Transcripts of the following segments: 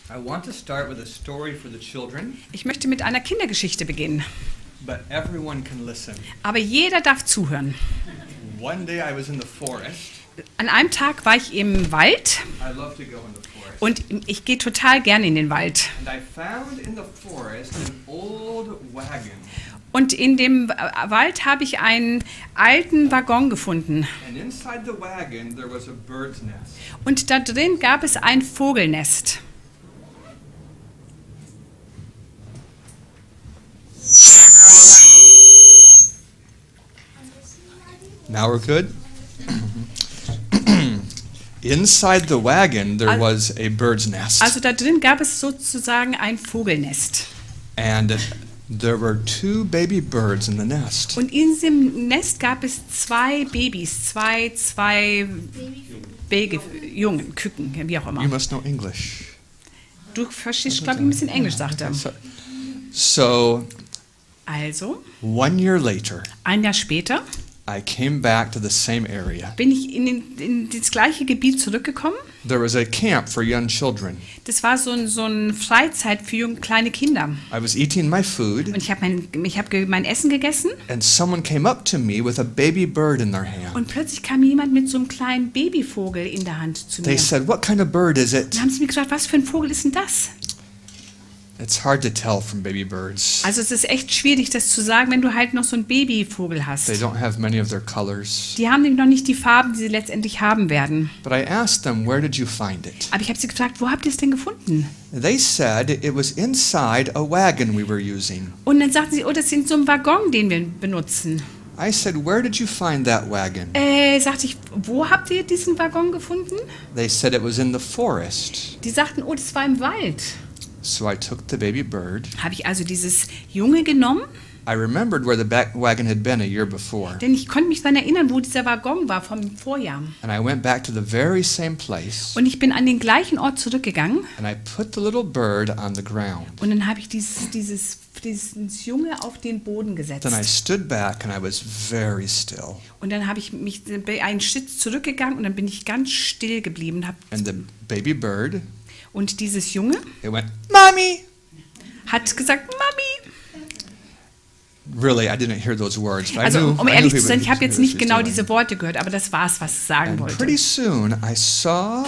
I want to start with a story for the children, Ich möchte mit einer Kindergeschichte beginnen. but everyone can listen. Aber jeder darf zuhören. One day I was in the forest. An einem Tag war ich im Wald I love to go in the forest. und ich gehe total gerne in den Wald. And I found in the forest an old wagon. Und in dem Wald habe ich einen alten Waggon gefunden. And inside the wagon there was a bird's nest. Und da drin gab es ein Vogelnest. Now we're good? Inside the wagon there was a bird's nest. Also da drin gab es sozusagen ein Vogelnest. And there were 2 baby birds in the nest. Und in diesem Nest gab es 2 Babys, zwei Jungen, Küken, wie auch You immer. must know English. Du verstehst, glaube ich, ein bisschen Englisch, sagte er. So, Also, 1 year later, ein Jahr später I came back to the same area. bin ich in das gleiche Gebiet zurückgekommen. There was a camp for young children. Das war so ein Freizeit für kleine Kinder. I was eating my food, Und ich habe mein Essen gegessen and someone came up to me with a baby bird in their hand. und plötzlich kam jemand mit so einem kleinen Babyvogel in der Hand zu mir. They said, "What kind of bird is it?" Dann haben sie mir gesagt, was für ein Vogel ist denn das? It's hard to tell from baby birds. Also es ist echt schwierig, das zu sagen, wenn du halt noch so einen Babyvogel hast. They don't have many of their colors. Die haben nämlich noch nicht die Farben, die sie letztendlich haben werden. But I asked them, "Where did you find it?" Aber ich habe sie gefragt, wo habt ihr es denn gefunden? They said it was inside a wagon we were using. Und dann sagten sie, oh, das ist in so einem Waggon, den wir benutzen. I said, "Where did you find that wagon?" Sagte ich, wo habt ihr diesen Waggon gefunden? They said it was in the forest. Die sagten, oh, das war im Wald. So I took the baby bird. Habe ich also dieses Junge genommen, I remembered where the wagon had been a year before. denn ich konnte mich daran erinnern, wo dieser Waggon war vom Vorjahr. And I went back to the very same place. Und ich bin an den gleichen Ort zurückgegangen And I put the little bird on the ground. und dann habe ich dieses Junge auf den Boden gesetzt. Then I stood back and I was very still. Und dann habe ich mich einen Schritt zurückgegangen und dann bin ich ganz still geblieben. And the baby bird, Und dieses Junge it went, "Mommy!" hat gesagt, Mami. Really, I didn't hear those words, but Also I knew. um I knew ehrlich he zu sein, was- ich habe jetzt he was nicht genau doing. diese Worte gehört, aber das war es, was es sagen And pretty wollte. soon I saw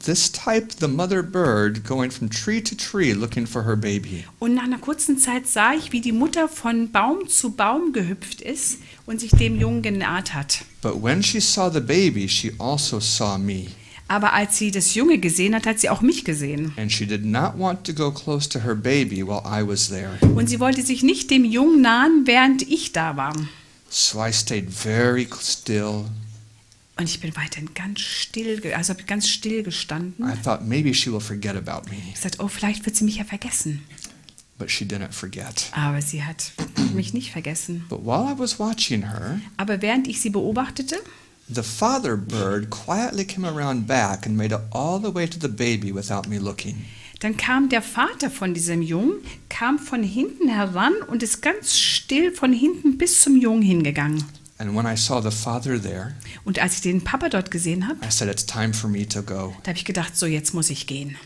this type, the mother bird, going from tree to tree looking for her baby. Und nach einer kurzen Zeit sah ich, wie die Mutter von Baum zu Baum gehüpft ist und sich dem Jungen genaht hat. But when she saw the baby, she also saw me. Aber als sie das Junge gesehen hat, hat sie auch mich gesehen. And she did not want to go close to her baby while I was there. Und sie wollte sich nicht dem Jungen nahen, während ich da war. So I stayed very still. Und ich bin weiterhin ganz still, also habe ganz still gestanden. I thought maybe she will forget about me, Ich sagte, oh, vielleicht wird sie mich ja vergessen. but she didn't forget. Aber sie hat mich nicht vergessen. But while I was watching her, Aber während ich sie beobachtete, the father bird quietly came around back and made it all the way to the baby without me looking. dann kam der Vater von diesem Jungen, kam von hinten heran und ist ganz still von hinten bis zum Jungen hingegangen. And when I saw the father there, Und als ich den Papa dort gesehen habe, I said, "It's time for me to go." da habe ich gedacht, so jetzt muss ich gehen.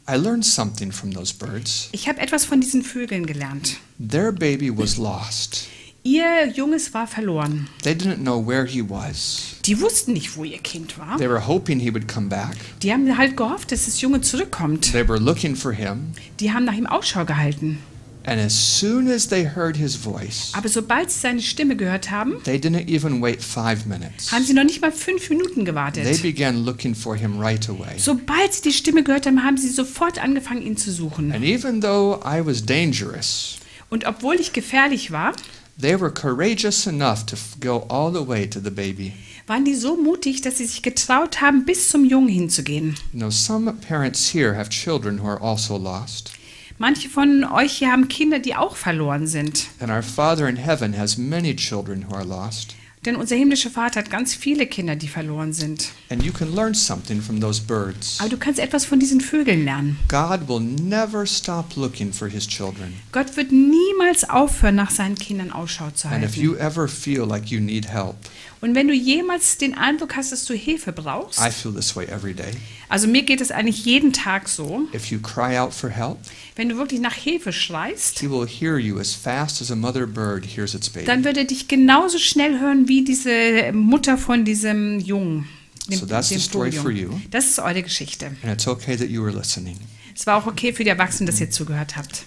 I learned something from those birds. Ich habe etwas von diesen Vögeln gelernt. Their baby was lost. Ihr Junges war verloren. They didn't know where he was. Die wussten nicht, wo ihr Kind war. They were hoping he would come back. Die haben halt gehofft, dass das Junge zurückkommt. They were looking for him. Die haben nach ihm Ausschau gehalten. And as soon as they heard his voice, Aber sobald sie seine Stimme gehört haben, they didn't even wait 5 minutes. haben sie noch nicht mal 5 Minuten They gewartet. began looking for him right away. Sobald sie die Stimme gehört haben, haben sie sofort angefangen, ihn zu suchen. And even though I was dangerous, Und obwohl ich gefährlich war, they were courageous enough to go all the way to the baby. waren die so mutig, dass sie sich getraut haben, bis zum Jungen hinzugehen. You know, some parents here have children who are also lost. Manche von euch hier haben Kinder, die auch verloren sind. And our Father in heaven has many children who are lost. Denn unser himmlischer Vater hat ganz viele Kinder, die verloren sind. And you can learn something from those birds. Aber du kannst etwas von diesen Vögeln lernen. God will never stop looking for his children. Gott wird niemals aufhören, nach seinen Kindern Ausschau zu And if halten. you ever feel like you need help, Und wenn du jemals den Eindruck hast, dass du Hilfe brauchst, I feel this way every day. also mir geht es eigentlich jeden Tag so, If you cry out for help, wenn du wirklich nach Hilfe schreist, he will hear you as fast as a mother bird hears its baby. dann wird er dich genauso schnell hören wie diese Mutter von diesem Jungen. So that's the story for you. Das ist eure Geschichte. And it's okay that you were listening. Es war auch okay für die Erwachsenen, dass ihr zugehört habt.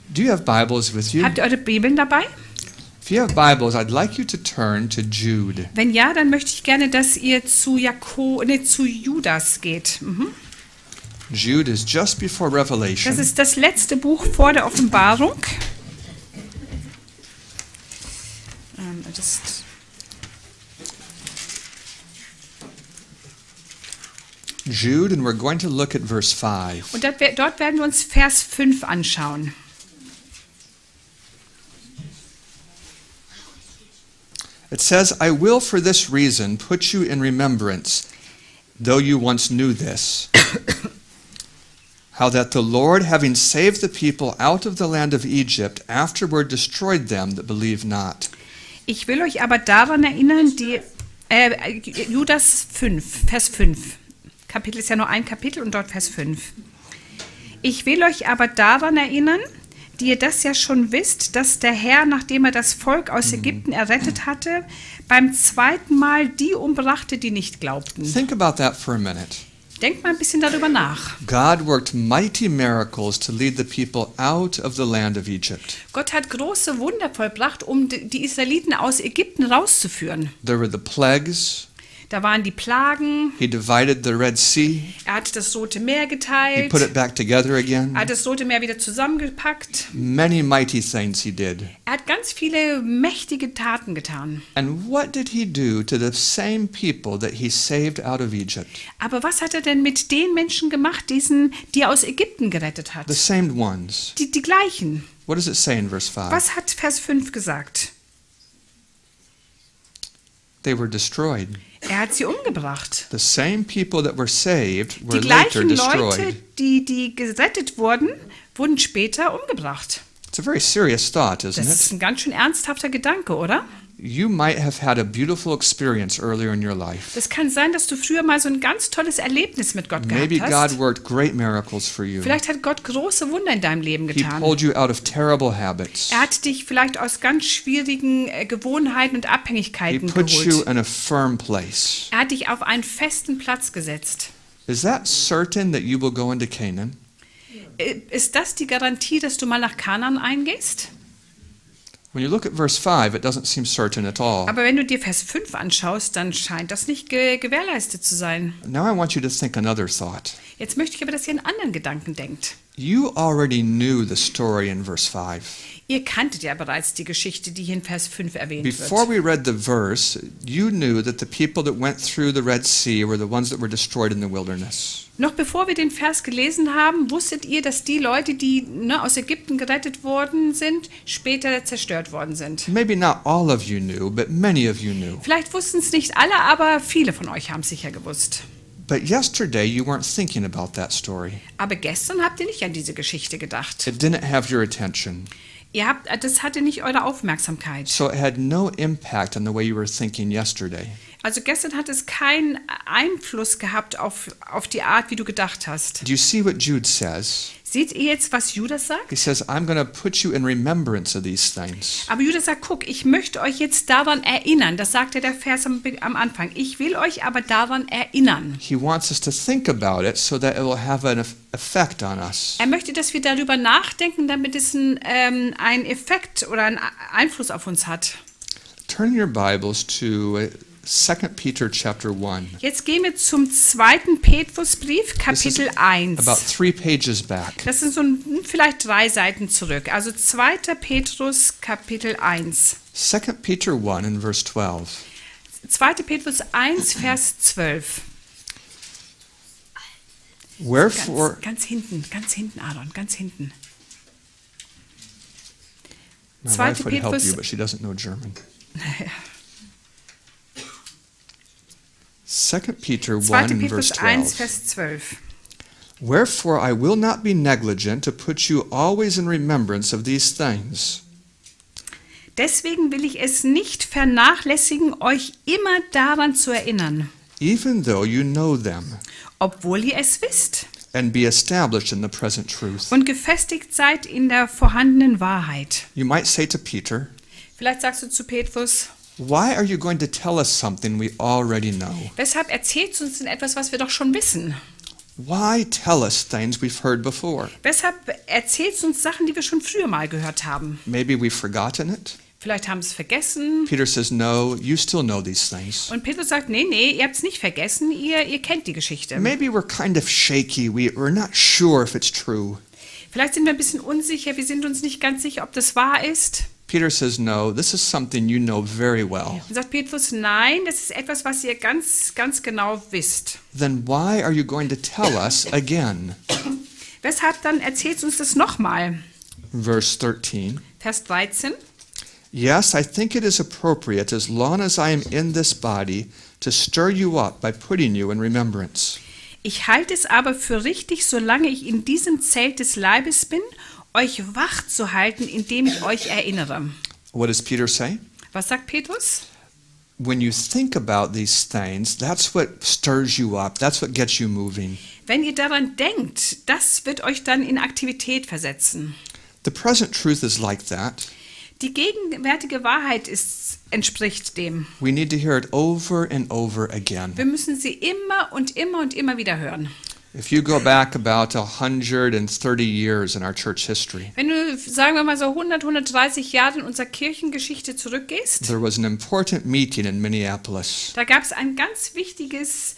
Do you have Bibles with you? Habt ihr eure Bibeln dabei? If you have Bibles, I'd like you to turn to Jude. Wenn ja, dann möchte ich gerne, dass ihr zu Judas geht. Jude is just before Revelation. Das ist das letzte Buch vor der Offenbarung. Jude, and we're going to look at verse 5. Und dort werden wir uns Vers 5 anschauen. It says, I will for this reason put you in remembrance, though you once knew this, how that the Lord, having saved the people out of the land of Egypt, afterward destroyed them that believe not. Ich will euch aber daran erinnern, Judas 5, Vers 5. Kapitel ist ja nur ein Kapitel und dort Vers 5. Ich will euch aber daran erinnern, die ihr das ja schon wisst, dass der Herr, nachdem er das Volk aus Ägypten errettet hatte, beim zweiten Mal die umbrachte, die nicht glaubten. Think about that for a minute. Denkt mal ein bisschen darüber nach. God worked mighty miracles to lead the people out of the land of Egypt. Gott hat große Wunder vollbracht, um die Israeliten aus Ägypten rauszuführen. There were the plagues. Da waren die Plagen. He divided the Red Sea. Er hat das Rote Meer He geteilt. put it back together again. Er hat das Rote Meer wieder zusammengepackt. Many mighty things he did. Er hat ganz viele mächtige Taten getan. And what did he do to the same people that he saved out of Egypt? Aber was hat er denn mit den Menschen gemacht, die er aus Ägypten gerettet hat? The same ones. Die gleichen. What does it say in verse 5? Was hat Vers 5 gesagt? They were destroyed. Er hat sie umgebracht. The same people that were saved were Die later gleichen Leute, destroyed. die gerettet wurden, wurden später umgebracht. It's a very serious thought, isn't Das ist it? ein ganz schön ernsthafter Gedanke, oder? You might have had a beautiful experience earlier in your life. Das kann sein, dass du früher mal so ein ganz tolles Erlebnis mit Gott Maybe gehabt God hast. worked great miracles for you. Vielleicht hat Gott große Wunder in deinem Leben He getan. pulled you out of terrible habits. Er hat dich vielleicht aus ganz schwierigen Gewohnheiten und He Abhängigkeiten put you geholt. in a firm place. Er hat dich auf einen festen Platz gesetzt. Is that certain that you will go into Canaan? Ist das die Garantie, dass du mal nach Kanaan eingehst? When you look at verse 5, it doesn't seem certain at all. Aber wenn du dir Vers 5 anschaust, dann scheint das nicht gewährleistet zu sein. Now I want you to think another thought. Jetzt möchte ich aber, dass ihr einen anderen Gedanken denkt. You already knew the story in verse 5. Ihr kanntet ja bereits die Geschichte, die hier in Vers 5 erwähnt Before wird. we read the verse, you knew that the people that went through the Red Sea were the ones that were destroyed in the wilderness. Noch bevor wir den Vers gelesen haben, wusstet ihr, dass die Leute, die aus Ägypten gerettet worden sind, später zerstört worden sind. Maybe not all of you knew, but many of you knew. Vielleicht wussten es nicht alle, aber viele von euch haben es sicher gewusst. But yesterday you weren't thinking about that story. Aber gestern habt ihr nicht an diese Geschichte gedacht. It didn't have your attention. Das hatte nicht eure Aufmerksamkeit. So it had no impact on the way you were thinking yesterday. Also gestern hat es keinen Einfluss gehabt auf die Art, wie du gedacht hast. Do you see what Jude says? Seht ihr jetzt, was Judas sagt? He says, I'm going to put you in remembrance of these things. Aber Judas sagt, guck, ich möchte euch jetzt daran erinnern. Das sagt der Vers am Anfang. Ich will euch aber daran erinnern. He wants us to think about it so that it will have an effect on us. Er möchte, dass wir darüber nachdenken, damit es einen Effekt oder einen Einfluss auf uns hat. Turn your Bibles to 2 Peter chapter 1. Jetzt gehen wir zum 2. Petrusbrief, Kapitel 1. About 3 pages back. Das sind so vielleicht 3 Seiten zurück. Also 2. Petrus, Kapitel 1. 2 Peter 1 in verse 12. 2. Petrus 1, Vers 12. Wherefore, Ganz hinten, Aaron, ganz hinten. my 2. wife would help Petrus, you, but she doesn't know German. 2 Peter 1 2. and verse Petrus 1, 12. Vers 12. Wherefore I will not be negligent to put you always in remembrance of these things. Deswegen will ich es nicht vernachlässigen, euch immer daran zu erinnern, Even though you know them, obwohl ihr es wisst and be established in the present truth. und gefestigt seid in der vorhandenen Wahrheit. You might say to Peter, Vielleicht sagst du zu Petrus, why are you going to tell us something we already know? weshalb erzählst du uns denn etwas, was wir doch schon wissen? Why tell us things we've heard before? Weshalb erzählst du uns Sachen, die wir schon früher mal gehört haben? Maybe we've forgotten it. Vielleicht haben es vergessen. Peter says, no, you still know these things. Und Petrus sagt, nee, ihr habt es nicht vergessen, ihr kennt die Geschichte. Maybe we're kind of shaky. We're not sure if it's true. Vielleicht sind wir ein bisschen unsicher, wir sind uns nicht ganz sicher, ob das wahr ist. Peter says, no, this is something you know very well. Und sagt Petrus, nein, das ist etwas, was ihr ganz, ganz genau wisst. Then why are you going to tell us again? Weshalb dann erzählt uns das nochmal? Verse 13. Vers 13. Yes, I think it is appropriate, as long as I am in this body, to stir you up by putting you in remembrance. Ich halte es aber für richtig, solange ich in diesem Zelt des Leibes bin, euch wach zu halten, indem ich euch erinnere. What does Peter say? Was sagt Petrus? When you think about these things, that's what stirs you up. That's what gets you moving. Wenn ihr daran denkt, das wird euch dann in Aktivität versetzen. The present truth is like that. Die gegenwärtige Wahrheit entspricht dem. We need to hear it over and over again. Wir müssen sie immer und immer und immer wieder hören. If you go back about 130 years in our church history, Wenn du, sagen wir mal so 130 Jahre in unserer Kirchengeschichte zurückgehst, there was an important meeting in Minneapolis. da gab es ein ganz wichtiges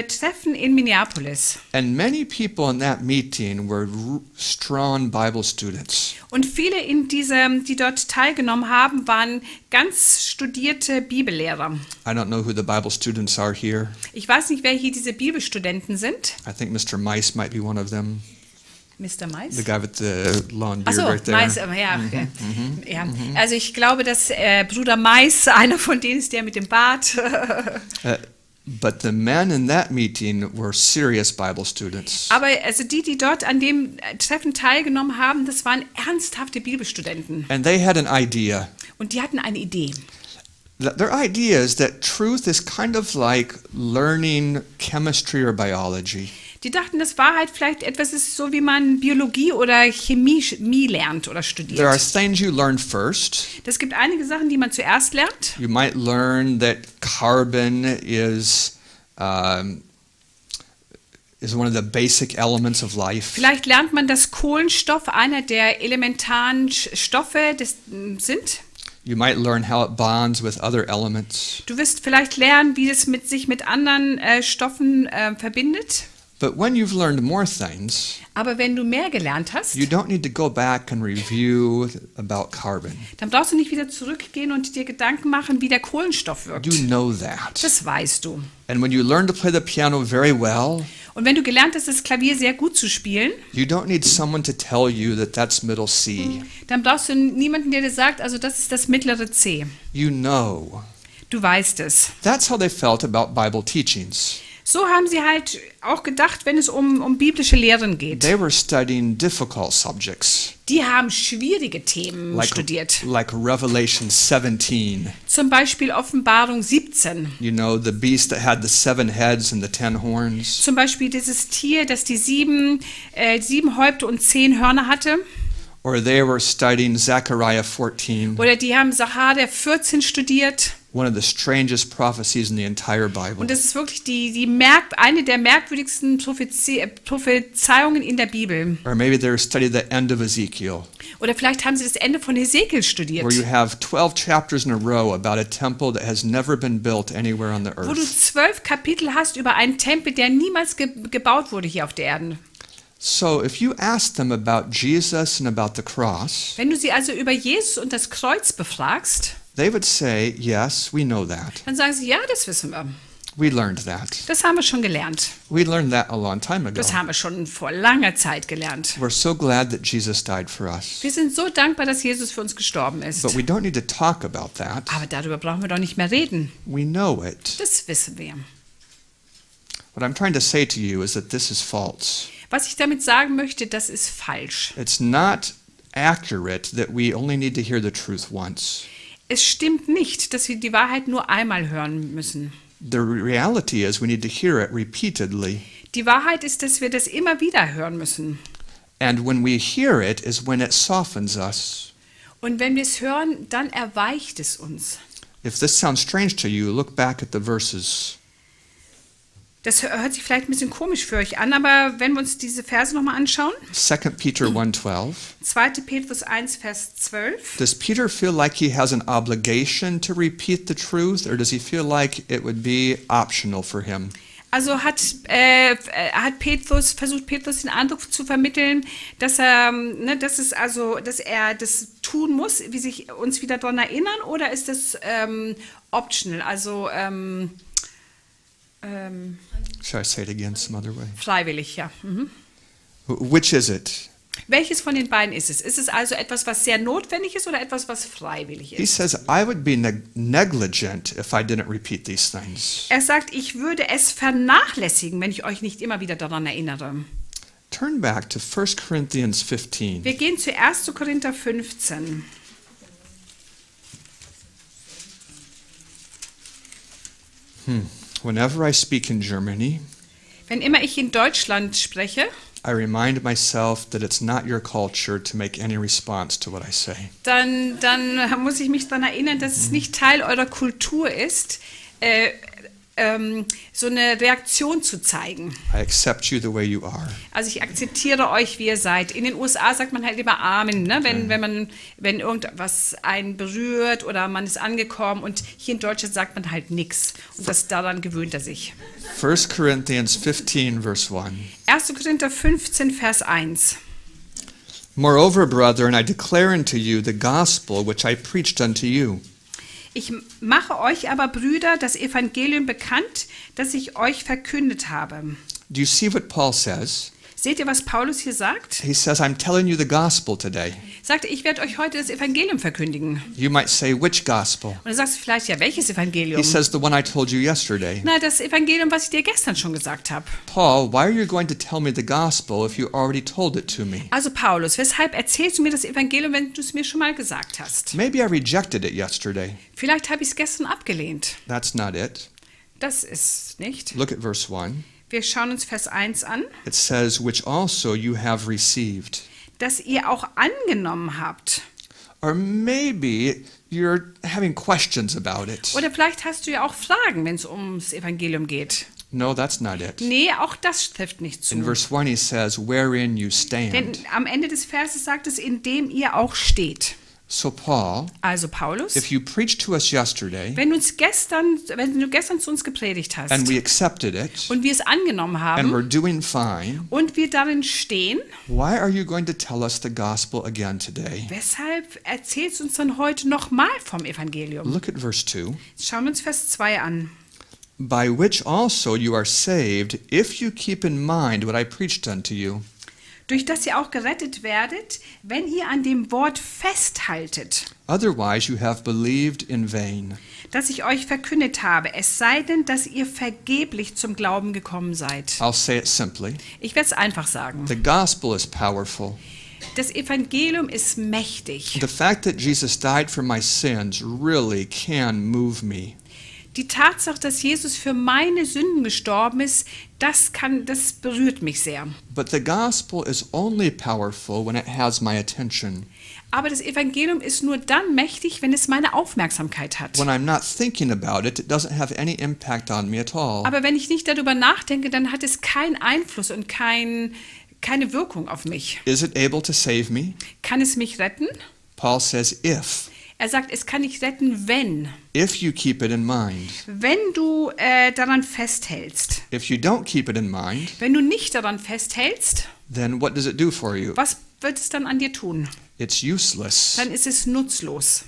Treffen in Minneapolis. And many people in that meeting were strong Bible students. Und viele, die dort teilgenommen haben, waren ganz studierte Bibellehrer. I don't know who the Bible students are here. Ich weiß nicht, wer hier diese Bibelstudenten sind. I think Mr. Mice might be one of them. Mr. Mais? The guy with the long beard Achso, right there. Mais, ja. Ja. Also ich glaube, dass Bruder Mais einer von denen ist, der mit dem Bart. But the men in that meeting were serious Bible students. Aber also die dort an dem Treffen teilgenommen haben, das waren ernsthafte Bibelstudenten. And they had an idea. Und die hatten eine Idee. Their idea is that truth is kind of like learning chemistry or biology. Die dachten, dass Wahrheit vielleicht etwas ist, so wie man Biologie oder Chemie lernt oder There are studiert. things you learn first. Es gibt einige Sachen, die man zuerst lernt. You might learn that carbon is one of the basic elements of life. Vielleicht lernt man, dass Kohlenstoff einer der elementaren Stoffe sind. You might learn how it bonds with other elements. Du wirst vielleicht lernen, wie es sich mit anderen Stoffen verbindet. But when you've learned more things, Aber wenn du mehr gelernt hast, you don't need to go back and review about carbon. dann brauchst du nicht wieder zurückgehen und dir Gedanken machen, wie der Kohlenstoff wirkt. You know that. Das weißt du. And when you learn to play the piano very well, Und wenn du gelernt hast, das Klavier sehr gut zu spielen, you don't need someone to tell you that that's middle C. dann brauchst du niemanden, der dir sagt, also das ist das mittlere C. You know. Du weißt es. That's how they felt about Bible teachings. So haben sie halt auch gedacht, wenn es um biblische Lehren geht. They were studying difficult subjects, Die haben schwierige Themen studiert. like Revelation 17. Zum Beispiel Offenbarung 17. You know, the beast that had the 7 heads and the 10 horns. Zum Beispiel dieses Tier, das die sieben Häupter und 10 Hörner hatte. Or they were studying Zechariah 14, Oder die haben Sacharja 14 studiert. one of the strangest prophecies in the entire Bible. Und das ist wirklich eine der merkwürdigsten Prophezeiungen in der Bibel. Or maybe they studied the end of Ezekiel, Oder vielleicht haben sie das Ende von Hesekiel studiert. where you have 12 chapters in a row about a temple that has never been built anywhere on the Wo du earth. 12 Kapitel hast über einen Tempel, der niemals gebaut wurde hier auf der Erde. So if you ask them about Jesus and about the cross, Wenn du sie also über Jesus und das Kreuz befragst, they would say, yes, we know that. dann sagen sie, ja, das wissen wir. We learned that. Das haben wir schon gelernt. We learned that a long time ago. Das haben wir schon vor langer Zeit gelernt. We're so glad that Jesus died for us. Wir sind so dankbar, dass Jesus für uns gestorben ist. But we don't need to talk about that. Aber darüber brauchen wir doch nicht mehr reden. We know it. Das wissen wir. What I'm trying to say to you is that this is false. Was ich damit sagen möchte, das ist falsch. It's not accurate that we only need to hear the truth once. Es stimmt nicht, dass wir die Wahrheit nur einmal hören müssen. The reality is we need to hear it repeatedly. Die Wahrheit ist, dass wir das immer wieder hören müssen. And when we hear it is when it softens us. Und wenn wir es hören, dann erweicht es uns. If this sounds strange to you, look back at the verses. Das hört sich vielleicht ein bisschen komisch für euch an, aber wenn wir uns diese Verse nochmal anschauen. 2 Peter 1:12. 2. Petrus 1, Vers 12. Does Peter feel like he has an obligation to repeat the truth, or does he feel like it would be optional for him? Also versucht Petrus den Eindruck zu vermitteln, dass er das tun muss, wie sich uns wieder daran erinnern, oder ist das optional, also Shall I say it again some other way? freiwillig, ja. Mhm. Which is it? Welches von den beiden ist es? Ist es also etwas, was sehr notwendig ist, oder etwas, was freiwillig He ist? says, I would be negligent if I didn't repeat these things. Er sagt, ich würde es vernachlässigen, wenn ich euch nicht immer wieder daran erinnere. Turn back to 1 Corinthians 15. Wir gehen zu 1. Korinther 15. Whenever I speak in Germany, Wenn immer ich in Deutschland spreche, I remind myself that it's not your culture to make any response to what I say. dann muss ich mich daran erinnern, dass es nicht Teil eurer Kultur ist, so eine Reaktion zu zeigen. I accept you the way you are. Also ich akzeptiere euch, wie ihr seid. In den USA sagt man halt immer Amen, ne? wenn irgendwas einen berührt oder man ist angekommen, und hier in Deutschland sagt man halt nichts. Und daran gewöhnt er sich. 1 Corinthians 15, verse 1. 1. Korinther 15, Vers 1. Moreover, brethren, I declare unto you the gospel which I preached unto you. Ich mache euch aber, Brüder, das Evangelium bekannt, das ich euch verkündet habe. Do you see what Paul says? Seht ihr, was Paulus hier sagt? He says, I'm telling you the gospel today. Sagt, ich werde euch heute das Evangelium verkündigen. You might say, which gospel? Und dann sagst du vielleicht, ja, welches Evangelium? He says, the one I told you yesterday. Na, das Evangelium, was ich dir gestern schon gesagt habe. Paul, why are you going to tell me the gospel if you already told it to me? Also Paulus, weshalb erzählst du mir das Evangelium, wenn du es mir schon mal gesagt hast? Maybe I rejected it yesterday. Vielleicht habe ich es gestern abgelehnt. That's not it. Das ist nicht. Look at verse 1. Wir schauen uns Vers 1 an. It says, which also you have received. Dass ihr auch angenommen habt. Or maybe you're having questions about it. Oder vielleicht hast du ja auch Fragen, wenn es ums Evangelium geht. No, that's not it. Nee, auch das trifft nicht zu. In verse 1 he says, wherein you Denn stand. am Ende des Verses sagt es, in dem ihr auch steht. So Paul, Also Paulus, if you preached to us yesterday wenn du gestern zu uns gepredigt hast and we accepted it und wir es angenommen and we're haben doing fine, und wir darin stehen, why are you going to tell us the gospel again today? weshalb erzählst du uns dann heute nochmal vom Evangelium? Look at verse 2. Schauen wir uns Vers 2 an. By which also you are saved, if you keep in mind what I preached unto you. Durch das ihr auch gerettet werdet, wenn ihr an dem Wort festhaltet, Otherwise you have believed in vain. das ich euch verkündet habe, es sei denn, dass ihr vergeblich zum Glauben gekommen seid. I'll say it simply. Ich werde es einfach sagen. The gospel is powerful. Das Evangelium ist mächtig. The fact that Jesus died for my sins really can move me. Die Tatsache, dass Jesus für meine Sünden gestorben ist, das berührt mich sehr. But the gospel is only powerful when it has my attention. Aber das Evangelium ist nur dann mächtig, wenn es meine Aufmerksamkeit hat. When I'm not thinking about it, it doesn't have any impact on me at all. Aber wenn ich nicht darüber nachdenke, dann hat es keinen Einfluss und keine Wirkung auf mich. Is it able to save me? Kann es mich retten? Paul says, if. Er sagt, es kann dich retten, wenn. If you keep it in mind. Wenn du daran festhältst. If you don't keep it in mind, Wenn du nicht daran festhältst, then what does it do for you? was wird es dann an dir tun? It's useless. Dann ist es nutzlos.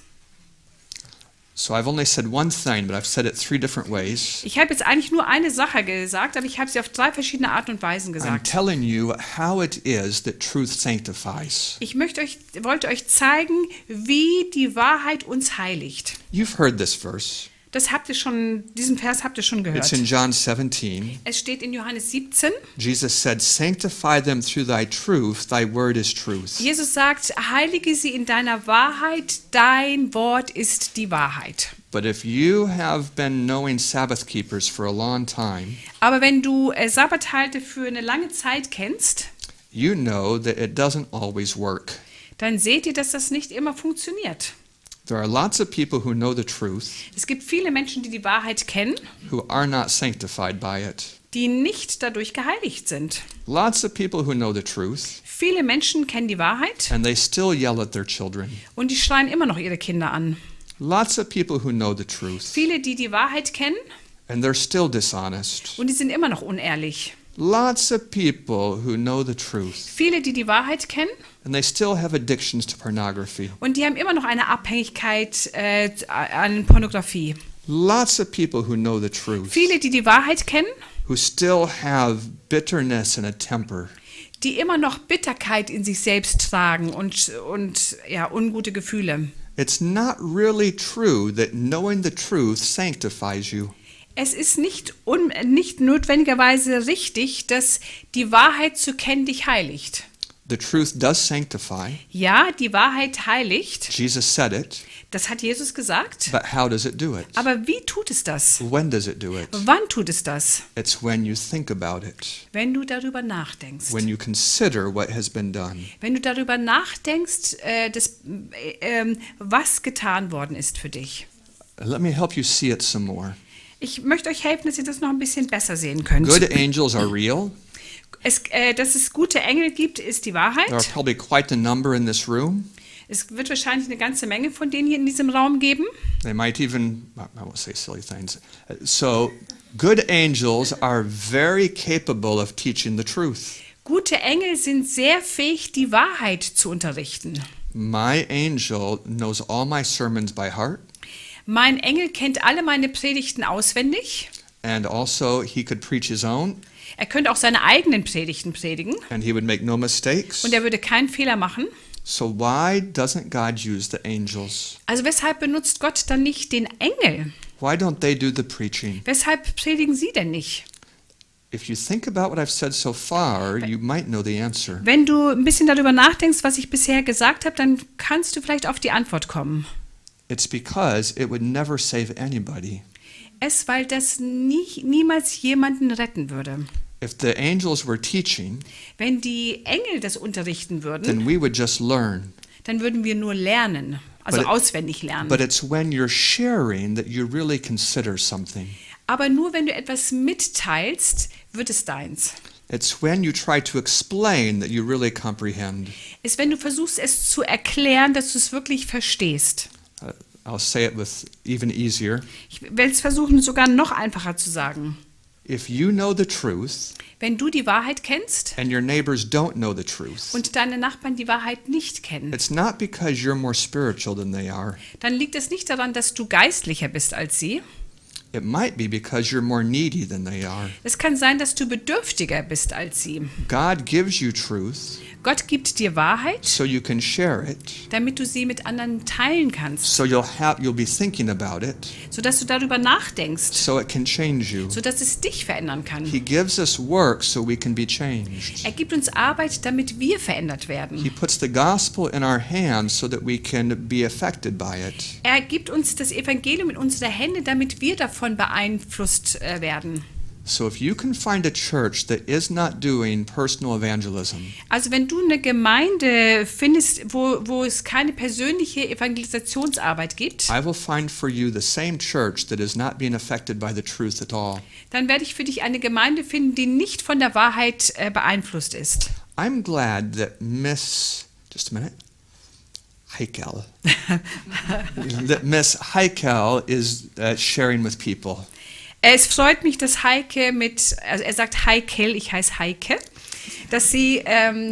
So I've only said one thing, but I've said it 3 different ways. Ich habe jetzt eigentlich nur eine Sache gesagt, aber ich habe sie auf 3 verschiedene Art und Weisen I'm gesagt. telling you how it is that truth sanctifies. Ich wollte euch zeigen, wie die Wahrheit uns heiligt. You've heard this verse. Diesen Vers habt ihr schon It's gehört. in John 17. Es steht in Johannes 17. Jesus said, "Sanctify them through thy truth, thy word is truth." Jesus sagt, heilige sie in deiner Wahrheit, dein Wort ist die Wahrheit. But if you have been knowing Sabbath keepers for a long time, Aber wenn du Sabbathalte für eine lange Zeit kennst, you know that it doesn't always work. dann seht ihr, dass das nicht immer funktioniert. There are lots of people who know the truth Es gibt viele Menschen, die die Wahrheit kennen, who are not sanctified by it. die nicht dadurch geheiligt sind. Lots of people who know the truth Viele Menschen kennen die Wahrheit and they still yell at their children. und die schreien immer noch ihre Kinder an. Lots of people who know the truth Viele, die die Wahrheit kennen and they're still dishonest. und die sind immer noch unehrlich. Lots of people who know the truth Viele, die die Wahrheit kennen and they still have addictions to pornography. und die haben immer noch eine Abhängigkeit an Pornografie. Lots of people who know the truth Viele, die die Wahrheit kennen, who still have bitterness and a temper. die immer noch Bitterkeit in sich selbst tragen und ja, ungute Gefühle. It's not really true that knowing the truth sanctifies you. Es ist nicht notwendigerweise richtig, dass die Wahrheit zu kennen dich heiligt. The truth does sanctify. Ja, die Wahrheit heiligt, Jesus said it, das hat Jesus gesagt. but how does it do it? Aber wie tut es das? When does it do it? Wann tut es das? It's when you think about it, Wenn du darüber nachdenkst. when you consider what has been done. Wenn du darüber nachdenkst, was getan worden ist für dich. Let me help you see it some more. Ich möchte euch helfen, dass ihr das noch ein bisschen besser sehen könnt. Good angels are real. Dass es gute Engel gibt, ist die There are Wahrheit. probably quite a number in this room. Es wird wahrscheinlich eine ganze Menge von denen hier in diesem Raum geben. They might even, I won't say silly things. So, good angels are very capable of teaching the truth. Gute Engel sind sehr fähig, die Wahrheit zu unterrichten. My angel knows all my sermons by heart, Mein Engel kennt alle meine Predigten auswendig. and also he could preach his own, Er könnte auch seine eigenen Predigten predigen and he would make no mistakes. und er würde keinen Fehler machen. So why doesn't God use the angels? Also weshalb benutzt Gott dann nicht den Engel? Why don't they do the preaching? Weshalb predigen sie denn nicht? If you think about what I've said so far, you might know the answer. Wenn du ein bisschen darüber nachdenkst, was ich bisher gesagt habe, dann kannst du vielleicht auf die Antwort kommen. It's because it would never save anybody. Weil das niemals jemanden retten würde. If the angels were teaching, Wenn die Engel das unterrichten würden, then we would just learn. dann würden wir nur lernen, also But it- auswendig lernen. But it's when you're sharing that you really consider something. Aber nur wenn du etwas mitteilst, wird es deins. It's when you try to explain that you really comprehend. Ist, wenn du versuchst, es zu erklären, dass du es wirklich verstehst. I'll say it with even easier. Ich will es versuchen, sogar noch einfacher zu sagen. If you know the truth Wenn du die Wahrheit kennst and your neighbors don't know the truth, und deine Nachbarn die Wahrheit nicht kennen, it's not because you're more spiritual than they are. dann liegt es nicht daran, dass du geistlicher bist als sie. It might be because you're more needy than they are. Es kann sein, dass du bedürftiger bist als sie. God gives you truth Gott gibt dir Wahrheit, so you can share it, damit du sie mit anderen teilen kannst, so you'll be thinking about it, sodass du darüber nachdenkst, so it can change you. sodass es dich verändern kann. He gives us work so we can be changed. Er gibt uns Arbeit, damit wir verändert He werden. puts the gospel in our hands so that we can be affected by it. Er gibt uns das Evangelium in unsere Hände, damit wir davon beeinflusst werden. So if you can find a church that is not doing personal evangelism, Also wenn du eine Gemeinde findest, wo es keine persönliche Evangelisationsarbeit gibt, I will find for you the same church that is not being affected by the truth at all. dann werde ich für dich eine Gemeinde finden, die nicht von der Wahrheit beeinflusst ist. I'm glad that just a minute, Heikel, that Miss Heikel is sharing with people. Es freut mich, dass Heike also er sagt Heikel, ich heiße Heike, dass sie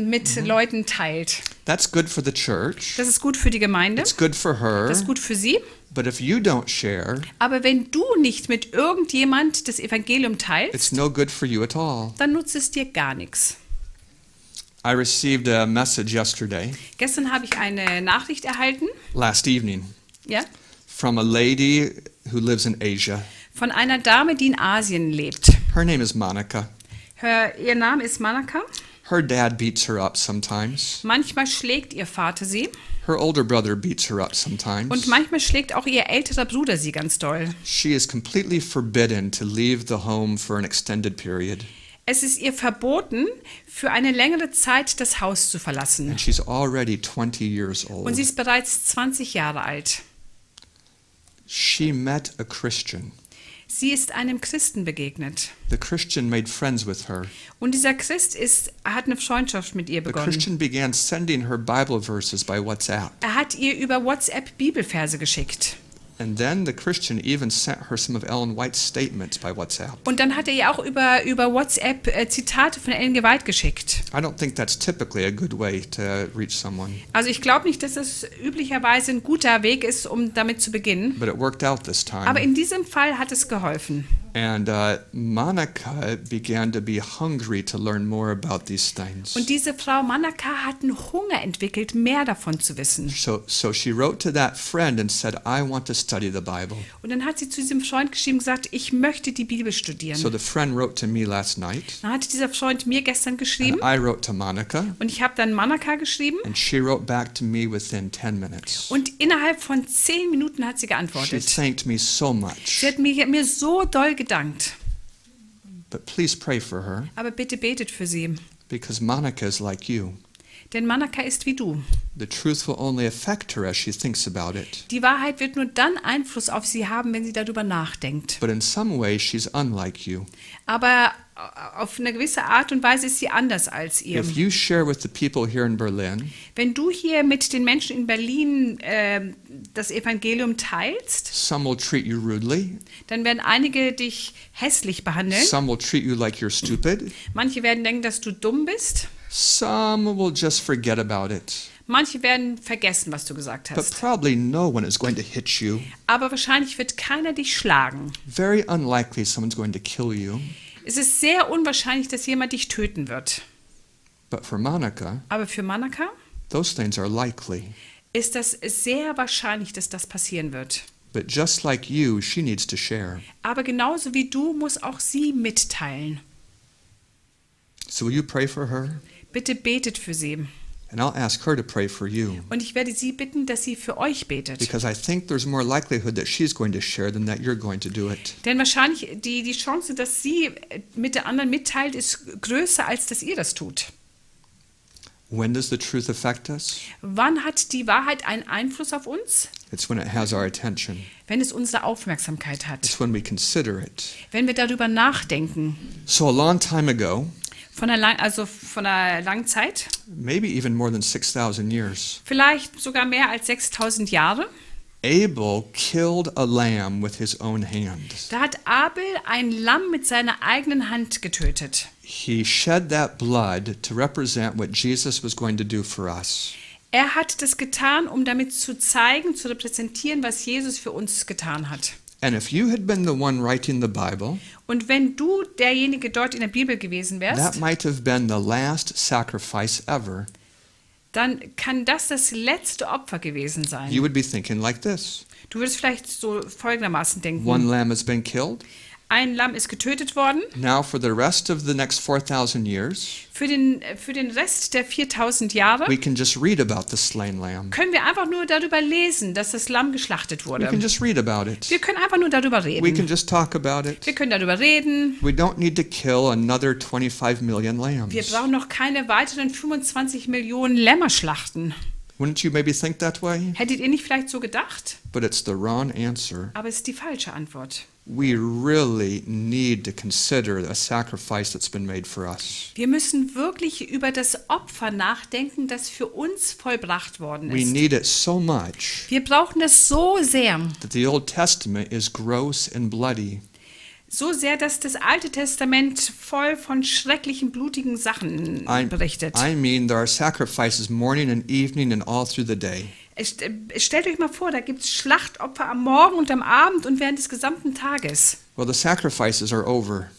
mit Leuten teilt. That's good for the church. Das ist gut für die Gemeinde, It's good for her. das ist gut für sie. But if you don't share, Aber wenn du nicht mit irgendjemand das Evangelium it's teilst, no good for you at all. dann nutzt es dir gar nichts. I received a message yesterday, Gestern habe ich eine Nachricht erhalten, last evening, ja, from a lady who lives in Asia. von einer Dame, die in Asien lebt. Her name is Monica. Ihr Name ist Manaka. Her dad beats her up sometimes. Manchmal schlägt ihr Vater sie Her older brother beats her up sometimes. und manchmal schlägt auch ihr älterer Bruder sie ganz doll. She is completely forbidden to leave the home for an extended period. Es ist ihr verboten, für eine längere Zeit das Haus zu verlassen. And she's already 20 years Und old. sie ist bereits 20 Jahre alt. She met a Christian. Sie ist einem Christen begegnet. The Christian made friends with her. Und dieser Christ hat eine Freundschaft mit ihr The begonnen. Christian began sending her Bible verses by WhatsApp. Er hat ihr über WhatsApp Bibelverse geschickt. And then the Christian even sent her some of Ellen White's statements by WhatsApp. Und dann hat er ihr auch über WhatsApp Zitate von Ellen G. White geschickt. I don't think that's typically a good way to reach someone, Also ich glaube nicht, dass es üblicherweise ein guter Weg ist, um damit zu beginnen. but it worked out this Aber time. in diesem Fall hat es geholfen. And Monica began to be hungry to learn more about these things. Und diese Frau Manaka hat einen Hunger entwickelt, mehr davon zu wissen. So she wrote to that friend and said, I want to study the Bible. Und dann hat sie zu diesem Freund geschrieben und gesagt, ich möchte die Bibel studieren. So the friend wrote to me last night, Dann hat dieser Freund mir gestern geschrieben and I wrote to Monica, und ich habe dann Manaka geschrieben and she wrote back to me within 10 minutes. und innerhalb von 10 Minuten hat sie She geantwortet. thanked me so much. Sie hat mir so doll gedankt. But please pray for her, Aber bitte betet für sie. because Monica is like you. Denn Manaka ist wie du. The truth will only affect her as she thinks about it. Die Wahrheit wird nur dann Einfluss auf sie haben, wenn sie darüber nachdenkt. But in some way, she's unlike you. Aber auf eine gewisse Art und Weise ist sie anders als ihr. If you share with the people here in Berlin, Wenn du hier mit den Menschen in Berlin das Evangelium teilst, some will treat you rudely, dann werden einige dich hässlich behandeln. some will treat you like you're stupid, Manche werden denken, dass du dumm bist. some will just forget about it. Manche werden vergessen, was du gesagt But hast. probably no one is going to hit you. Aber wahrscheinlich wird keiner dich schlagen. Very unlikely someone's going to kill you. Es ist sehr unwahrscheinlich, dass jemand dich töten wird. But for Monica, Aber für Manaka those things are likely. ist das sehr wahrscheinlich, dass das passieren wird. But just like you, she needs to share. Aber genauso wie du muss auch sie mitteilen. So will you pray for her? Bitte betet für sie. And I'll ask her to pray for you. Und ich werde sie bitten, dass sie für euch betet. Because I think there's more likelihood that she's going to share than that you're going to do it. Denn wahrscheinlich die Chance, dass sie mit der anderen mitteilt, ist größer, als dass ihr das tut. When does the truth affect us? Wann hat die Wahrheit einen Einfluss auf uns? It's when it has our attention. Wenn es unsere Aufmerksamkeit hat. It's when we consider it. Wenn wir darüber nachdenken. So a long time ago, Von einer langen Zeit, maybe even more than 6,000 years, vielleicht sogar mehr als 6000 Jahre, Abel killed a lamb with his own hand. da hat Abel ein Lamm mit seiner eigenen Hand getötet. He shed that blood to represent what Jesus was going to do for us. Er hat das getan, um damit zu zeigen, zu repräsentieren, was Jesus für uns getan hat. And if you had been the one writing the Bible, Und wenn du derjenige dort in der Bibel gewesen that wärst, might have been the last sacrifice ever. dann kann das letzte Opfer gewesen sein. You would be thinking like this. Du würdest vielleicht so folgendermaßen denken. One lamb has been killed. Ein Lamm ist getötet worden. Now for the rest of the next 4,000 years, Für den Rest der 4000 Jahre we can just read about the slain lamb. können wir einfach nur darüber lesen, dass das Lamm geschlachtet We can wurde. just read about it. Wir können einfach nur darüber We can reden. just talk about it. Wir können darüber reden. We don't need to kill another 25 million Wir lambs. brauchen noch keine weiteren 25 Millionen Lämmer schlachten. Wouldn't you maybe think that way? Hättet ihr nicht vielleicht so gedacht? But it's the wrong answer. Aber es ist die falsche Antwort. We really need to consider a sacrifice that's been made for us. Wir müssen wirklich über das Opfer nachdenken, das für uns vollbracht worden We ist. need it so much Wir brauchen das so sehr. that the Old Testament is gross and bloody. So sehr, dass das Alte Testament voll von schrecklichen, blutigen Sachen berichtet. I mean, there are sacrifices morning and evening and all through the day. Stellt euch mal vor, da gibt es Schlachtopfer am Morgen und am Abend und während des gesamten Tages. Well, the sacrifices are over,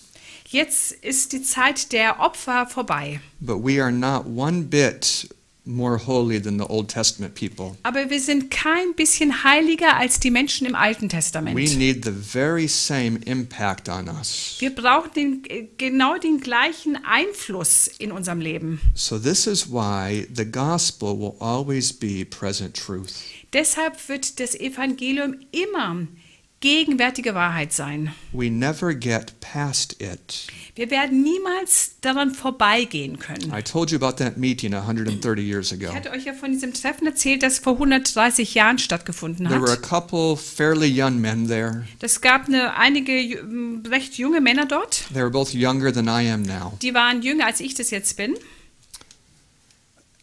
Jetzt ist die Zeit der Opfer vorbei. but we are not one bit more holy than the Old Testament people. Aber wir sind kein bisschen heiliger als die Menschen im Alten Testament. We need the very same impact on us. Wir brauchen genau den gleichen Einfluss in unserem Leben. So this is why the gospel will always be present truth. Deshalb wird das Evangelium immer gegenwärtige Wahrheit sein. We never get past it. Wir werden niemals daran vorbeigehen können. I told you about that meeting 130 years ago. Ich hatte euch ja von diesem Treffen erzählt, das vor 130 Jahren stattgefunden There were a hat. couple fairly young men there. Es gab einige recht junge Männer dort. They were both younger than I am now. Die waren jünger, als ich das jetzt bin.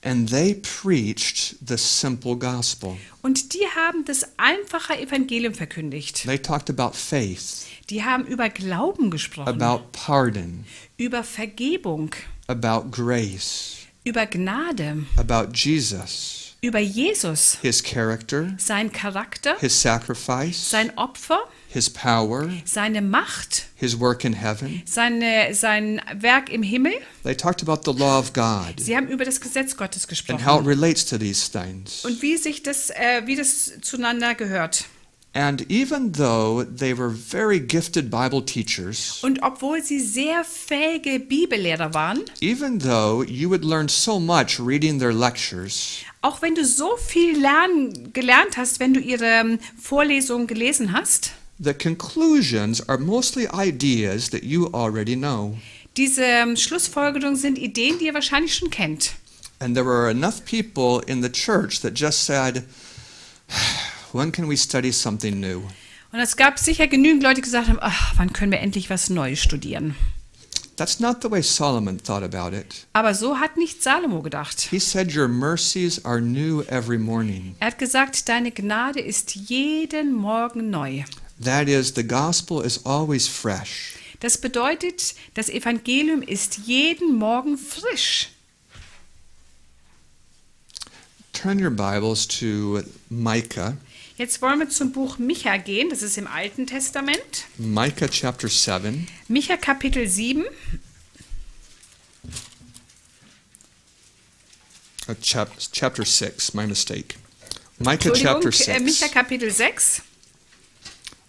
And they preached the simple gospel. Und die haben das einfache Evangelium verkündigt. They talked about faith, Die haben über Glauben gesprochen, about pardon, über Vergebung, about grace, über Gnade, about Jesus, über Jesus, his character, sein Charakter, his sacrifice, sein Opfer, his power, seine Macht, his work in heaven. sein Werk im Himmel. They talked about the law of God Sie haben über das Gesetz Gottes and how it gesprochen relates to these things. und wie das zueinander gehört. And even though they were very gifted Bible teachers, Und obwohl sie sehr fähige Bibellehrer waren, even though you would learn so much reading their lectures, auch wenn du so viel gelernt hast, wenn du ihre Vorlesungen gelesen hast, the conclusions are mostly ideas that you already know. diese Schlussfolgerungen sind Ideen, die ihr wahrscheinlich schon kennt. And there were enough people in the church that just said, when can we study something new? Und es gab sicher genügend Leute, die gesagt haben, ach, wann können wir endlich was Neues studieren? That's not the way Solomon thought about it. Aber so hat nicht Salomo gedacht. He said, your mercies are new every morning. Er hat gesagt, deine Gnade ist jeden Morgen neu. That is, the gospel is always fresh. Das bedeutet, das Evangelium ist jeden Morgen frisch. Turn your Bibles to Micah. Jetzt wollen wir zum Buch Micha gehen, das ist im Alten Testament. Micah chapter 7. Micha Kapitel 7. Chapter 6, my mistake. Micah chapter 6. Micha Kapitel 6.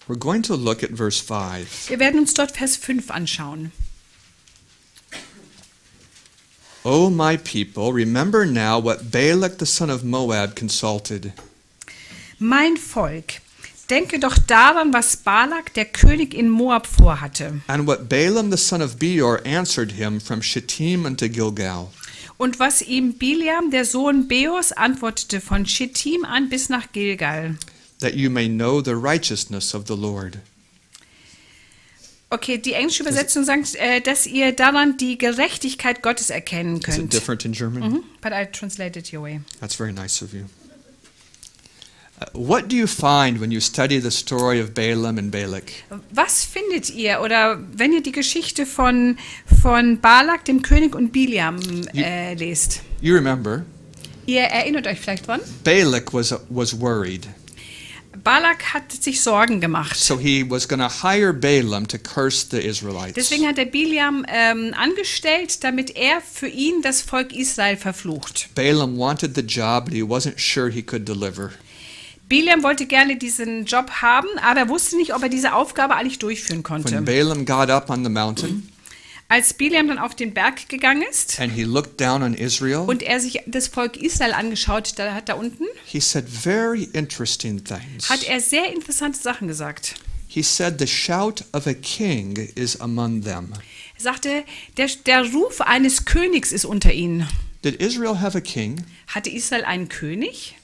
We're going to look at verse 5. Wir werden uns dort Vers 5 anschauen. O my people, remember now what Balak the son of Moab consulted. Mein Volk, denke doch daran, was Balak, der König in Moab, vorhatte. And what Balaam the son of Beor answered him from Shittim unto Gilgal. Und was ihm Bileam, der Sohn Beors, antwortete von Schittim an bis nach Gilgal. That you may know the righteousness of the Lord. Okay, die englische Übersetzung sagt, dass ihr daran die Gerechtigkeit Gottes erkennen Is it könnt. different in German? Mhm. But I translated your way. That's very nice of you. What do you find when you study the story of Balaam and Balak? Was findet ihr, oder wenn ihr die Geschichte von Balak, dem König, und Bileam lest? You remember, Ihr erinnert euch vielleicht dran? Balak was worried. Balak hat sich Sorgen gemacht. So he was going to hire Balaam to curse the Israelites. Deswegen hat er Bileam angestellt, damit er für ihn das Volk Israel verflucht. Balaam wanted the job, but he wasn't sure he could deliver. Bileam wollte gerne diesen Job haben, aber er wusste nicht, ob er diese Aufgabe eigentlich durchführen konnte. When Balaam got up on the mountain Als Bileam dann auf den Berg gegangen ist and he looked down on Israel, und er sich das Volk Israel angeschaut hat, da unten, he said very interesting things. hat er sehr interessante Sachen gesagt. He said the shout of a king is among them. Er sagte, der Ruf eines Königs ist unter ihnen. Did Israel have a king? Hatte Israel einen König?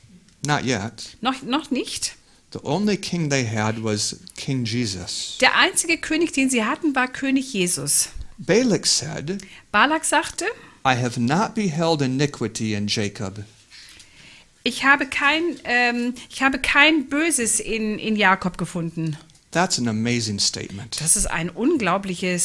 Not yet. Noch nicht. The only king they had was King Jesus. Der einzige König, den sie hatten, war König Jesus. Balak said, Balak sagte, I have not beheld iniquity in Jacob. ich habe kein Böses in Jakob gefunden. That's an amazing statement. Das ist eine unglaubliche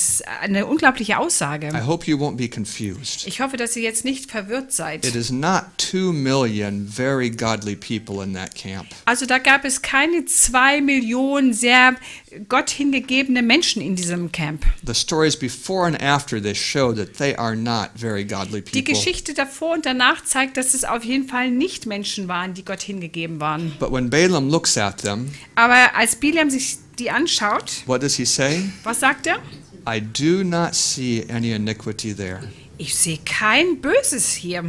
Aussage. I hope you won't be confused. Ich hoffe, dass ihr jetzt nicht verwirrt seid. It is not 2 million very godly people in that camp. Also da gab es keine 2 Millionen sehr Gott hingegebene Menschen in diesem Camp. The stories before and after this show that they are not very godly Die people. Geschichte davor und danach zeigt, dass es auf jeden Fall nicht Menschen waren, die Gott hingegeben waren. But when Balaam looks at them, Aber als Bileam sich die anschaut, what does he say? was sagt er? I do not see any iniquity there. Ich sehe kein Böses hier.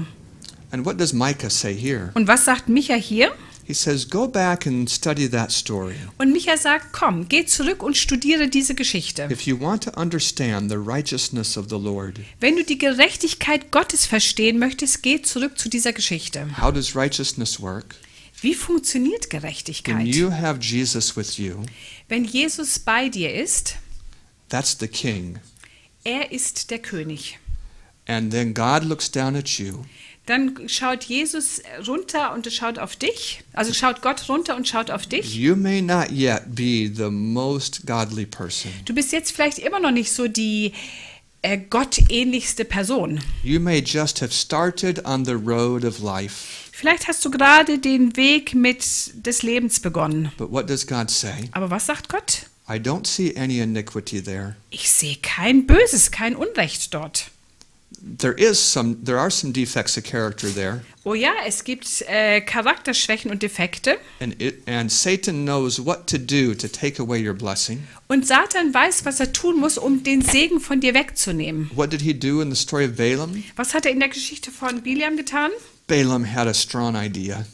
And what does Micah say here? Und was sagt Micha hier? He says, go back and study that story. Und Micha sagt, komm, geh zurück und studiere diese Geschichte. If you want to understand the righteousness of the Lord, Wenn du die Gerechtigkeit Gottes verstehen möchtest, geh zurück zu dieser Geschichte. how does righteousness work? Wie funktioniert When Gerechtigkeit? you have Jesus with you, Wenn Jesus bei dir ist, that's the king. er ist der König. And then God looks down at you, Dann schaut Jesus runter und schaut auf dich. Also schaut Gott runter und schaut auf dich. you may not yet be the most godly person. Du bist jetzt vielleicht immer noch nicht so die gottähnlichste Person. You may just have started on the road of life. Vielleicht hast du gerade den Weg des Lebens begonnen. But what does God say? Aber was sagt Gott? I don't see any iniquity there. Ich sehe kein Böses, kein Unrecht dort. There are some defects of character there. Oh ja, es gibt Charakterschwächen und Defekte. And Satan knows what to do to take away your blessing. Und Satan weiß, was er tun muss, um den Segen von dir wegzunehmen. What did he do in the story of Balaam? Was hat er in der Geschichte von Bileam getan? Balaam had a strong idea.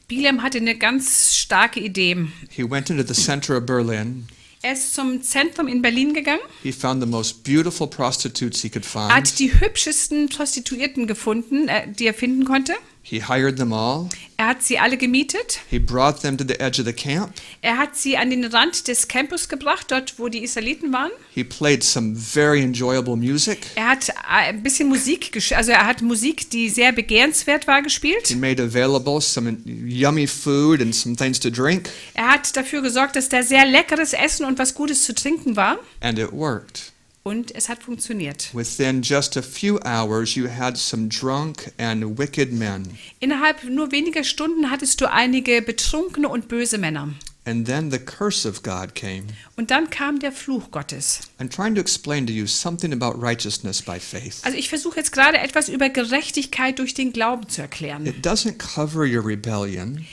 Bileam hatte eine ganz starke Idee. He went into the center of Berlin. Er ist zum Zentrum in Berlin gegangen. He found the most beautiful prostitutes he could Er hat find. die hübschesten Prostituierten gefunden, die er finden konnte. He hired them all. Er hat sie alle gemietet. He brought them to the edge of the camp. Er hat sie an den Rand des Campus gebracht, dort wo die Israeliten waren. He played some very enjoyable music. Er hat ein bisschen Musik, also er hat Musik, die sehr begehrenswert war, He gespielt. made available some yummy food and some things to drink, Er hat dafür gesorgt, dass da sehr leckeres Essen und was Gutes zu trinken war. and it worked. Und es hat funktioniert. Within just a few hours, you had some drunk and wicked men. Innerhalb nur weniger Stunden hattest du einige betrunkene und böse Männer. And then the curse of God came. Und dann kam der Fluch Gottes. I'm trying to explain to you something about righteousness by faith. Also ich versuche jetzt gerade etwas über Gerechtigkeit durch den Glauben zu erklären. It doesn't cover your rebellion,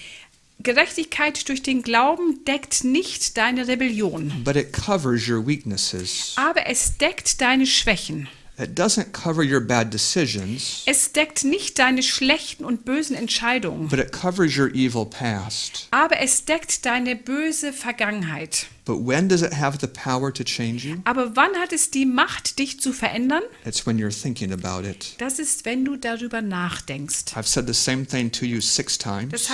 Gerechtigkeit durch den Glauben deckt nicht deine Rebellion, but it covers your weaknesses. aber es deckt deine Schwächen. It doesn't cover your bad decisions, Es deckt nicht deine schlechten und bösen Entscheidungen, but it covers your evil past. aber es deckt deine böse Vergangenheit. But when does it have the power to change you? Aber wann hat es die Macht, dich zu verändern? It's when you're thinking about it. Das ist, wenn du darüber nachdenkst. I've said the same thing to you 6 times. Das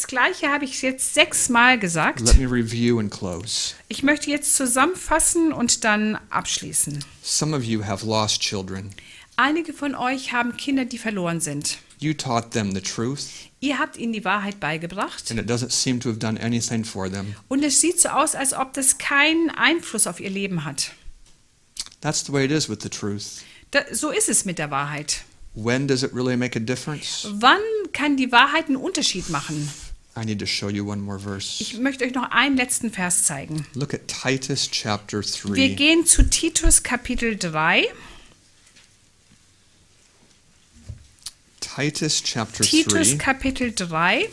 Gleiche habe ich jetzt 6-mal gesagt. Let me review and close. Ich möchte jetzt zusammenfassen und dann abschließen. Some of you have lost children. Einige von euch haben Kinder, die verloren sind. You taught them the truth, Ihr habt ihnen die Wahrheit beigebracht. and it doesn't seem to have done anything for them. Und es sieht so aus, als ob das keinen Einfluss auf ihr Leben hat. That's the way it is with the truth. So ist es mit der Wahrheit. When does it really make a difference? Wann kann die Wahrheit einen Unterschied machen? I need to show you one more verse. Ich möchte euch noch einen letzten Vers zeigen. Look at Titus chapter Wir 3. gehen zu Titus Kapitel 3. Titus chapter Titus 3. Kapitel 3.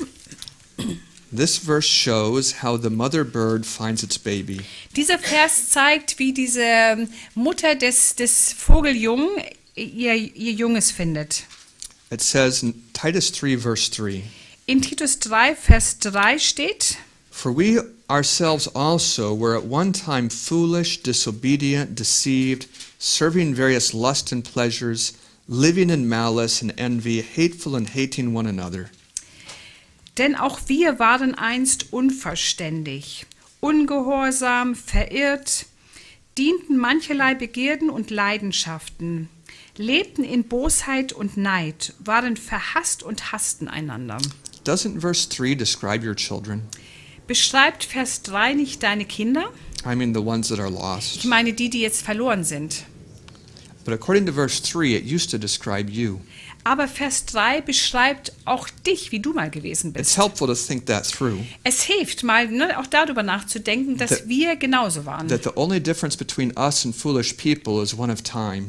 This verse shows how the mother bird finds its baby. Dieser Vers zeigt, wie diese Mutter des Vogeljungen ihr Junges findet. It says in Titus 3 verse 3, In Titus 3, Vers 3 steht: For we ourselves also were at one time foolish, disobedient, deceived, serving various lusts and pleasures, living in malice and envy, hateful and hating one another. Denn auch wir waren einst unverständig, ungehorsam, verirrt, dienten mancherlei Begierden und Leidenschaften, lebten in Bosheit und Neid, waren verhasst und hassten einander. Doesn't verse 3 describe your children? Beschreibt Vers 3 nicht deine Kinder? I mean the ones that are Ich lost. meine die jetzt verloren sind. But according to verse 3, it used to describe you. Aber Vers 3 beschreibt auch dich, wie du mal gewesen It's bist. helpful to think that through. Es hilft mal, ne, auch darüber nachzudenken, dass wir genauso waren. That the only difference between us and foolish people is one of time.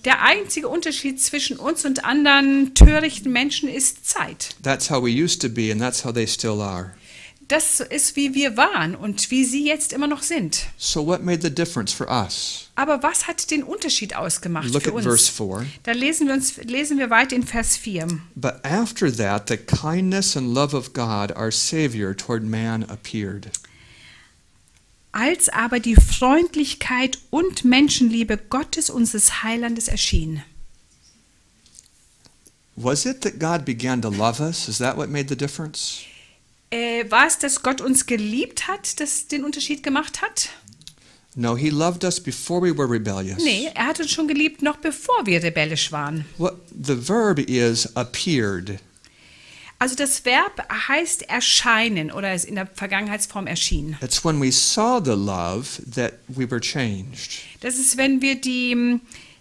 Der einzige Unterschied zwischen uns und anderen törichten Menschen ist Zeit. That's how we used to be, and that's how they still are. Das ist, wie wir waren und wie sie jetzt immer noch sind. So what made the difference for us? Aber was hat den Unterschied ausgemacht Look für at uns? verse 4. Da lesen wir weiter in Vers 4. But after that, the kindness and love of God, our Savior, toward man appeared. Als aber die Freundlichkeit und Menschenliebe Gottes, unseres Heilandes, erschien. Was it that God began to love us? Is that what made the difference? War es, dass Gott uns geliebt hat, das den Unterschied gemacht hat? No, he loved us before we were rebellious. Nee, er hat uns schon geliebt, noch bevor wir rebellisch waren. What the verb is appeared. Also das Verb heißt erscheinen oder ist in der Vergangenheitsform erschien. It's when we saw the love that we were changed. Das ist, wenn wir die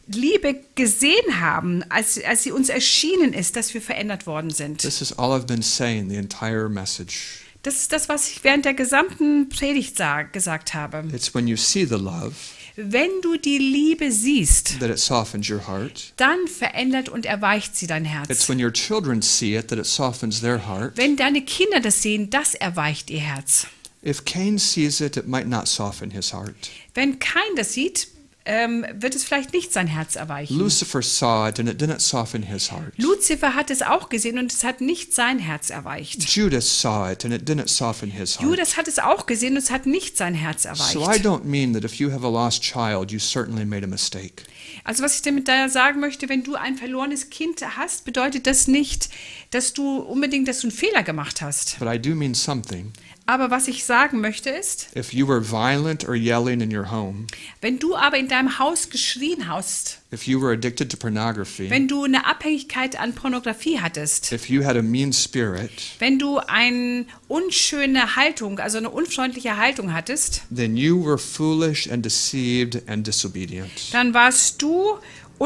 Liebe gesehen haben, als sie uns erschienen ist, dass wir verändert worden sind. This is all I've been saying, the entire message. Das ist das, was ich während der gesamten Predigt gesagt habe. It's when you see the love Wenn du die Liebe siehst, that it softens your heart. dann verändert und erweicht sie dein It's Herz. when your children see it that it softens their heart. Wenn deine Kinder das sehen, das erweicht ihr Herz. If Cain sees it, it might not soften his heart. Wenn Kain das sieht, wird es vielleicht nicht sein Herz erweichen. Lucifer saw it and it didn't soften his heart. Luzifer hat es auch gesehen und es hat nicht sein Herz erweicht. Judas saw it and it didn't soften his heart. Judas hat es auch gesehen und es hat nicht sein Herz So I erweicht. don't mean that if you have a lost child, you certainly made a mistake. Also was ich damit da sagen möchte, wenn du ein verlorenes Kind hast, bedeutet das nicht, dass du einen Fehler gemacht hast. But I do mean something. Aber was ich sagen möchte ist, If you were violent or yelling in your home, wenn du aber in deinem Haus geschrien hast, if you were addicted to pornography, wenn du eine Abhängigkeit an Pornografie hattest, if you had a mean spirit, wenn du eine unschöne Haltung, also eine unfreundliche Haltung hattest, then you were foolish and deceived and disobedient. dann warst du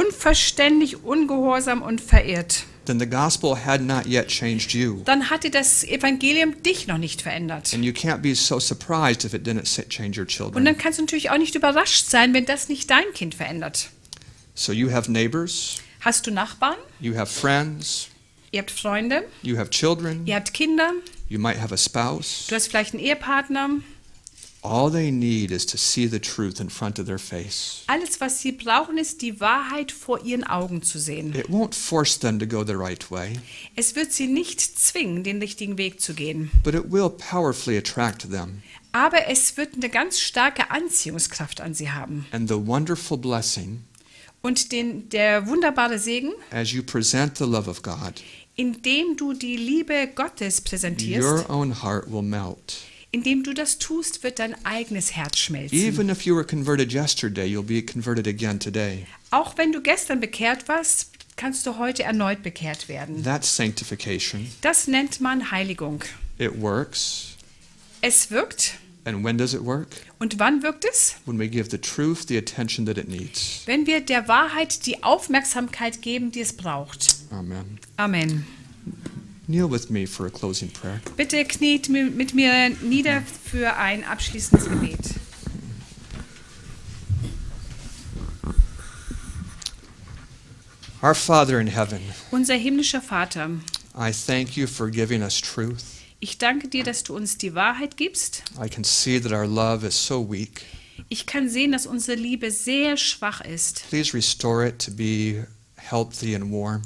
unverständlich, ungehorsam und verirrt. Then the gospel had not yet changed you. Dann hatte das Evangelium dich noch nicht verändert. And you can't be so surprised if it didn't change your Und children. dann kannst du natürlich auch nicht überrascht sein, wenn das nicht dein Kind verändert. So you have neighbors, Hast du Nachbarn? you have friends, Ihr habt Freunde? you have children, Ihr habt Kinder? you might have a spouse. Du hast vielleicht einen Ehepartner? All they need is to see the truth in front of their face. Alles, was sie brauchen, ist die Wahrheit vor ihren Augen zu sehen. It won't force them to go the right way, Es wird sie nicht zwingen, den richtigen Weg zu gehen. but it will powerfully attract them. Aber es wird eine ganz starke Anziehungskraft an sie haben. And the wonderful blessing, Und der wunderbare Segen, as you present the love of God, indem du die Liebe Gottes präsentierst, your own heart will melt. indem du das tust, wird dein eigenes Herz schmelzen. Even if you were converted yesterday, you'll be converted again today. Auch wenn du gestern bekehrt warst, kannst du heute erneut bekehrt werden. That's sanctification. Das nennt man Heiligung. It works. Es wirkt. And when does it work? Und wann wirkt es? When we give the truth the attention that it needs. Wenn wir der Wahrheit die Aufmerksamkeit geben, die es braucht. Amen. Amen. Kneel with me for a closing prayer. Bitte kniet mit mir nieder für ein abschließendes Gebet. Our Father in heaven, Unser himmlischer Vater, I thank you for giving us truth. ich danke dir, dass du uns die Wahrheit gibst. I can see that our love is so weak. Ich kann sehen, dass unsere Liebe sehr schwach ist. Please restore it to be healthy and warm.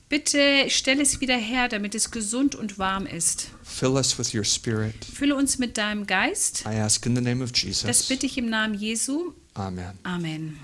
Bitte stell es wieder her, damit es gesund und warm ist. Fill us with your spirit. Fülle uns mit deinem Geist. I ask in the name of Das Jesus. bitte ich im Namen Jesu. Amen. Amen.